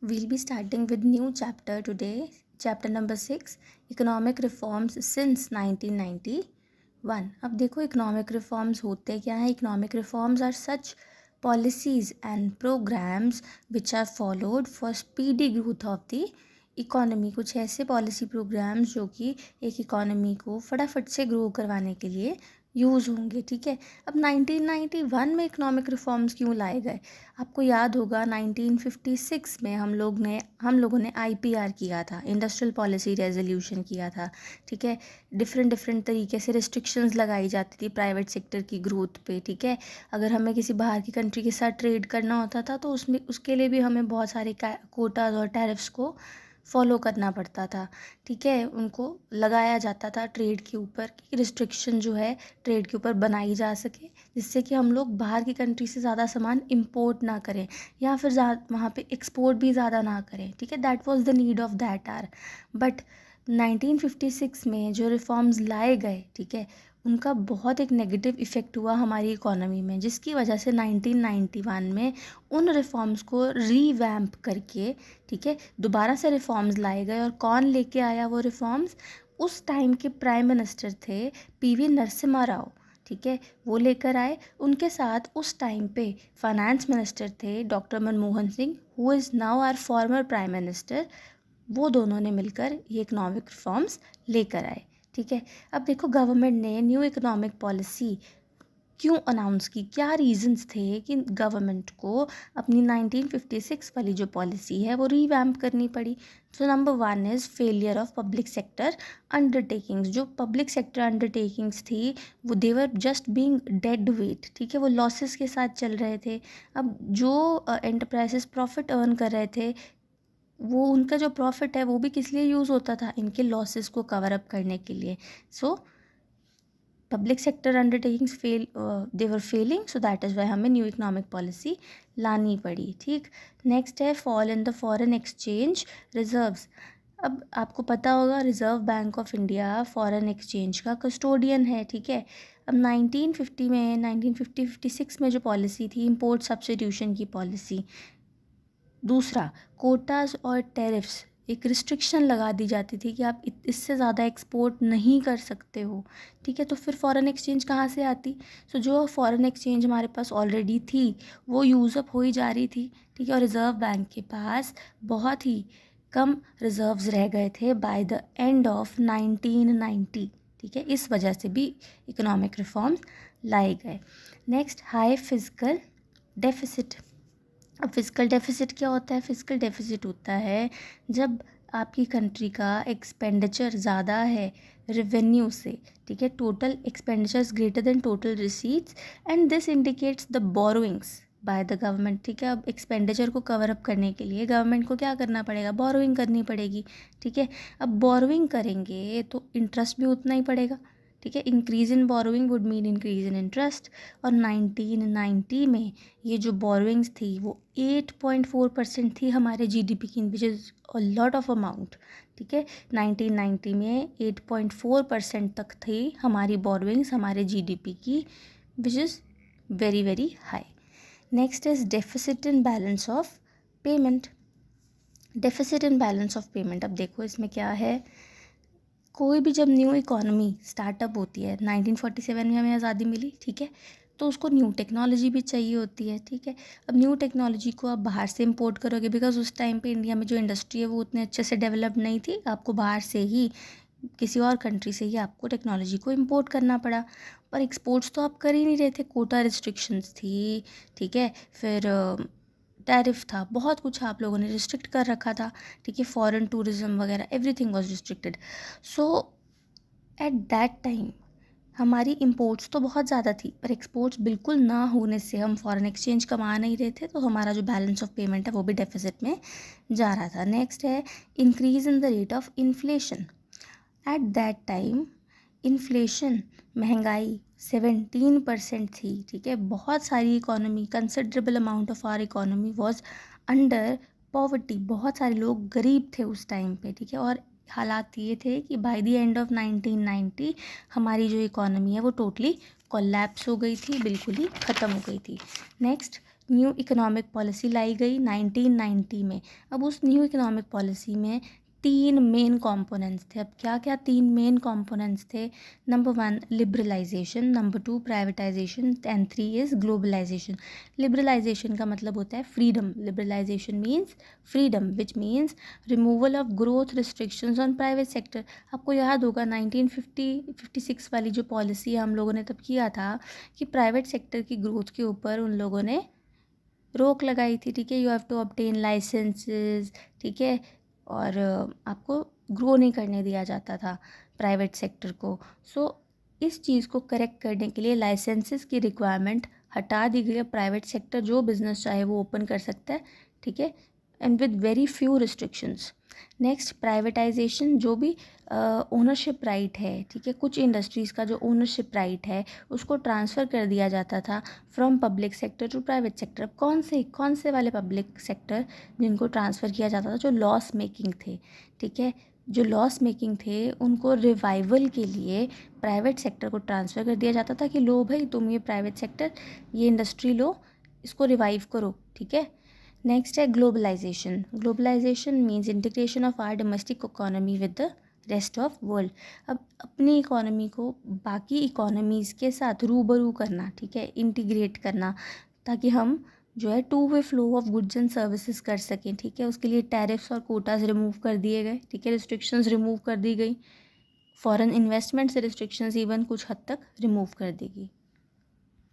We'll be starting with new chapter today, chapter number 6, economic reforms since 1991. अब देखो economic reforms होते क्या हैं. Economic reforms are such policies and programs which are followed for speedy growth of the economy. कुछ ऐसे policy programmes जो कि एक इकोनॉमी को फटाफट से ग्रो करवाने के लिए यूज़ होंगे. ठीक है. अब 1991 में इकोनॉमिक रिफॉर्म्स क्यों लाए गए? आपको याद होगा 1956 में हम लोगों ने IPR किया था, इंडस्ट्रियल पॉलिसी रेजोल्यूशन किया था. ठीक है. डिफरेंट तरीके से रिस्ट्रिक्शंस लगाई जाती थी प्राइवेट सेक्टर की ग्रोथ पे. ठीक है. अगर हमें किसी बाहर की कंट्री के साथ ट्रेड करना होता था तो उसके लिए भी हमें बहुत सारे कोटाज और टैरिफ्स को फॉलो करना पड़ता था. ठीक है. उनको लगाया जाता था ट्रेड के ऊपर कि रिस्ट्रिक्शन जो है ट्रेड के ऊपर बनाई जा सके, जिससे कि हम लोग बाहर की कंट्री से ज़्यादा सामान इंपोर्ट ना करें या फिर वहाँ पे एक्सपोर्ट भी ज़्यादा ना करें. ठीक है. That was the need of that hour. But 1956 में जो रिफॉर्म्स लाए गए, ठीक है, उनका बहुत एक नेगेटिव इफ़ेक्ट हुआ हमारी इकोनॉमी में, जिसकी वजह से 1991 में उन रिफॉर्म्स को रीवैम्प करके, ठीक है, दोबारा से रिफॉर्म्स लाए गए. और कौन लेके आया वो रिफॉर्म्स? उस टाइम के प्राइम मिनिस्टर थे PV नरसिम्हा राव. ठीक है. वो लेकर आए. उनके साथ उस टाइम पे फाइनेंस मिनिस्टर थे doctor Manmohan Singh, who is now our former prime minister. वो दोनों ने मिलकर ये इकोनॉमिक रिफॉर्म्स लेकर आए. ठीक है. अब देखो गवर्नमेंट ने न्यू इकोनॉमिक पॉलिसी क्यों अनाउंस की, क्या रीजंस थे कि गवर्नमेंट को अपनी 1956 वाली जो पॉलिसी है वो रीवैम्प करनी पड़ी. So number 1 is failure of public sector undertakings. जो पब्लिक सेक्टर अंडरटेकिंग्स थी वो देवर जस्ट बीइंग डेड वेट. ठीक है. वो लॉसेस के साथ चल रहे थे. अब जो एंटरप्राइजेस प्रॉफिट अर्न कर रहे थे, वो उनका जो प्रॉफिट है वो भी किस लिए यूज़ होता था? इनके लॉसेस को कवर अप करने के लिए. So public sector undertakings they were failing. So that is why हमें न्यू इकोनॉमिक पॉलिसी लानी पड़ी. ठीक. नेक्स्ट है fall in the foreign exchange reserves. अब आपको पता होगा reserve bank of India foreign exchange का कस्टोडियन है. ठीक है. अब 1956 में जो पॉलिसी थी इम्पोर्ट सब्स्टिट्यूशन की पॉलिसी. दूसरा, कोटाज और टैरिफ्स, एक रिस्ट्रिक्शन लगा दी जाती थी कि आप इससे ज़्यादा एक्सपोर्ट नहीं कर सकते हो. ठीक है. तो फिर फॉरेन एक्सचेंज कहाँ से आती? सो जो फॉरेन एक्सचेंज हमारे पास ऑलरेडी थी वो यूज़अप हो ही जा रही थी. ठीक है. और रिज़र्व बैंक के पास बहुत ही कम रिजर्व्स रह गए थे बाय द एंड ऑफ 1990. ठीक है. इस वजह से भी इकोनॉमिक रिफॉर्म्स लाए गए. Next, high physical deficit. अब फिजिकल डेफिसिट क्या होता है? फिजिकल डेफिसिट होता है जब आपकी कंट्री का एक्सपेंडिचर ज़्यादा है रेवेन्यू से. ठीक है. Total expenditures greater than total receipts and this indicates the borrowings by the government. ठीक है. अब एक्सपेंडिचर को कवर अप करने के लिए गवर्नमेंट को क्या करना पड़ेगा? बोरोइंग करनी पड़ेगी. ठीक है. अब बोरोइंग करेंगे तो इंटरेस्ट भी उतना ही पड़ेगा. ठीक है. Increase in borrowing would mean increase in interest. और 1990 में ये जो बोरोइंग्स थी वो 8.4% थी हमारे GDP की, which is a lot of amount. ठीक है. 1990 में 8.4% तक थी हमारी बोरोइंग्स हमारे GDP की, which is very very high. Next is deficit in balance of payment. Deficit in balance of payment. अब देखो इसमें क्या है. कोई भी जब न्यू इकोनॉमी स्टार्टअप होती है, 1947 में हमें आज़ादी मिली. ठीक है. तो उसको न्यू टेक्नोलॉजी भी चाहिए होती है. ठीक है. अब न्यू टेक्नोलॉजी को आप बाहर से इंपोर्ट करोगे, बिकॉज उस टाइम पे इंडिया में जो इंडस्ट्री है वो उतने अच्छे से डेवलप नहीं थी. आपको बाहर से ही किसी और कंट्री से ही आपको टेक्नोलॉजी को इंपोर्ट करना पड़ा. पर एक्सपोर्ट्स तो आप कर ही नहीं रहे थे. कोटा रिस्ट्रिक्शंस थी. ठीक है. फिर टैरिफ था. बहुत कुछ आप लोगों ने रिस्ट्रिक्ट कर रखा था. ठीक है. फॉरेन टूरिज्म वगैरह everything was restricted. So eight that time हमारी इंपोर्ट्स तो बहुत ज़्यादा थी, पर एक्सपोर्ट्स बिल्कुल ना होने से हम फॉरेन एक्सचेंज कमा नहीं रहे थे. तो हमारा जो बैलेंस ऑफ पेमेंट है वो भी डेफिसिट में जा रहा था. नेक्स्ट है increase in the rate of inflation. At that time inflation, महंगाई 17% थी. ठीक है. बहुत सारी economy, considerable amount of our economy was under poverty. बहुत सारे लोग गरीब थे उस टाइम पे. ठीक है. और हालात ये थे कि बाय द एंड ऑफ 1990 हमारी जो इकोनॉमी है वो टोटली कोलैप्स हो गई थी, बिल्कुल ही ख़त्म हो गई थी. नेक्स्ट, न्यू इकोनॉमिक पॉलिसी लाई गई 1990 में। अब उस न्यू इकोनॉमिक पॉलिसी में 3 मेन कंपोनेंट्स थे। अब क्या क्या 3 मेन कंपोनेंट्स थे? Number 1 liberalisation, number 2 privatisation and 3 is globalisation. Liberalisation का मतलब होता है freedom. Liberalisation means freedom which means removal of growth restrictions on private sector. आपको याद होगा 1956 वाली जो पॉलिसी हम लोगों ने तब किया था कि प्राइवेट सेक्टर की ग्रोथ के ऊपर उन लोगों ने रोक लगाई थी, ठीक है। You have to obtain licences, ठीक है, और आपको ग्रो नहीं करने दिया जाता था प्राइवेट सेक्टर को। सो इस चीज़ को करेक्ट करने के लिए लाइसेंसेस की रिक्वायरमेंट हटा दी गई। प्राइवेट सेक्टर जो बिज़नेस चाहे वो ओपन कर सकता है, ठीक है, and with very few restrictions. Next privatisation, जो भी ओनरशिप राइट है, ठीक है, कुछ इंडस्ट्रीज़ का जो ओनरशिप राइट है उसको ट्रांसफ़र कर दिया जाता था from public sector to private sector. कौन से वाले पब्लिक सेक्टर जिनको ट्रांसफ़र किया जाता था? जो लॉस मेकिंग थे, ठीक है, जो लॉस मेकिंग थे उनको रिवाइवल के लिए प्राइवेट सेक्टर को ट्रांसफ़र कर दिया जाता था कि लो भाई तुम ये प्राइवेट सेक्टर, ये इंडस्ट्री लो, इसको रिवाइव करो, ठीक है। नेक्स्ट है globalisation. Globalisation means integration of our domestic economy with the rest of world. अब अपनी इकोनॉमी को बाकी इकोनॉमीज़ के साथ रूबरू करना, ठीक है, इंटीग्रेट करना, ताकि हम जो है two way flow of goods and services कर सकें, ठीक है। उसके लिए टैरिफ्स और कोटाज रिमूव कर दिए गए, ठीक है, रिस्ट्रिक्शंस रिमूव कर दी गई, फॉरेन इन्वेस्टमेंट से रिस्ट्रिक्शंस इवन कुछ हद तक रिमूव कर दी गई।